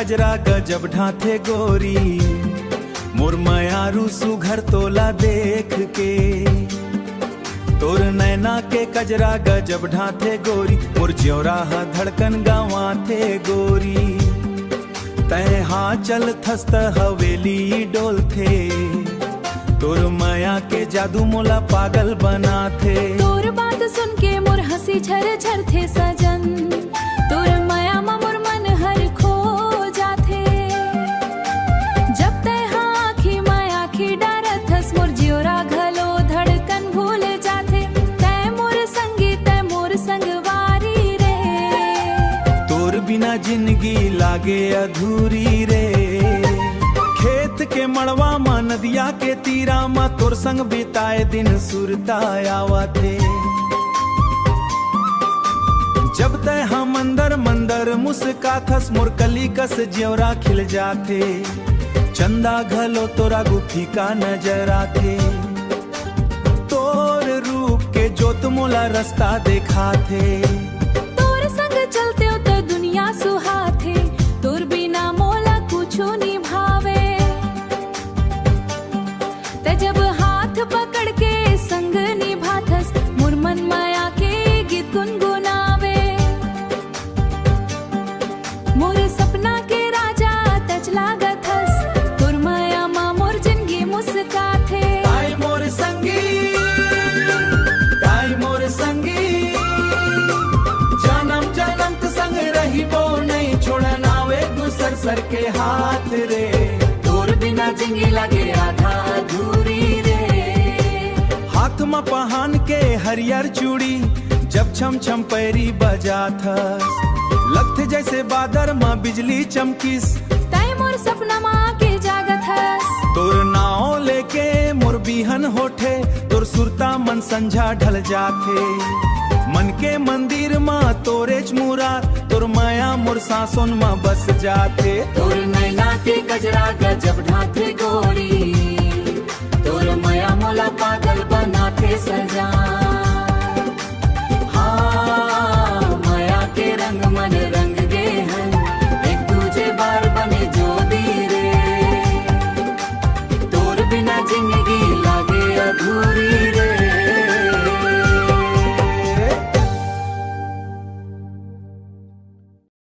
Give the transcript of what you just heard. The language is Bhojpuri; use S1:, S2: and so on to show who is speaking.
S1: कजरा गजब ढांथे गोरी, मोर मायारू सुघर तोला देख के। तोर नैना के कजरा गजब ढांथे गोरी, मोर ज्योरा धड़कन गावा थे गोरी। तय हाँ चल थस्त हवेली डोल थे, तोर माया के जादू मोला पागल बना थे।
S2: तोर बात सुन के मोर हंसी झर झर थे सजन, तोर माया मा मोर मन हर खो जाथे। जब तय हाँ आखी माया आखी डारत हस, मोर जियोरा घलो धड़कन भूल जाथे। तय मोर संगी तय मोर संगवारी रे,
S1: तोर बिना जिंदगी लागे अधूरी रे। खेत के मड़वा मा नदिया के तीरा मा तोर संग बिताए दिन सुरता आवा थे। जब तय हम मंदर मंदर मुस्काथस, मोर कली कस ज्योरा खिल जाथे। चंदा घलो तोरा गुफी का नजर आथे, तोर रूप के जोत मोला रास्ता देखा थे।
S2: तोर संग चलते हो तो दुनिया सुहाथे, तोर बिना मोला कुछो नहीं भावे। ते जब हाथ पकड़ के संग निभाथस, मोर मन माया के गीत गुनगुनावे। मोर सपना के राजा तच लागत हस, तोर माया मा मोर जिंदगी मुस्काथे।
S1: ताई मोर संगी, ताई मोर संगी, जन्म जन्म त संग रही बो नहीं छोड़ना वे दूसर सर के हाथ रे।
S2: तोर बिना जिंदगी लगे आधा अधूरी रे।
S1: हाथ में पहन के हरियर चूड़ी, जब छम छम पैरी बजाथस, लगथे जैसे बादर में बिजली चमकिस।
S2: तय मोर सपना मा के जागत हस,
S1: तोर नाव लेके मोर बिहन होठे, तोर सुरता मन संझा ढल जाथे। मन के मंदिर माँ तोरे चमुरा, तोर माया मोर सांसों में बस जाथे।
S2: तोर नैना के गजरा गजब ढांथे गोरी, तोर माया मोला पागल बनाथे सजा।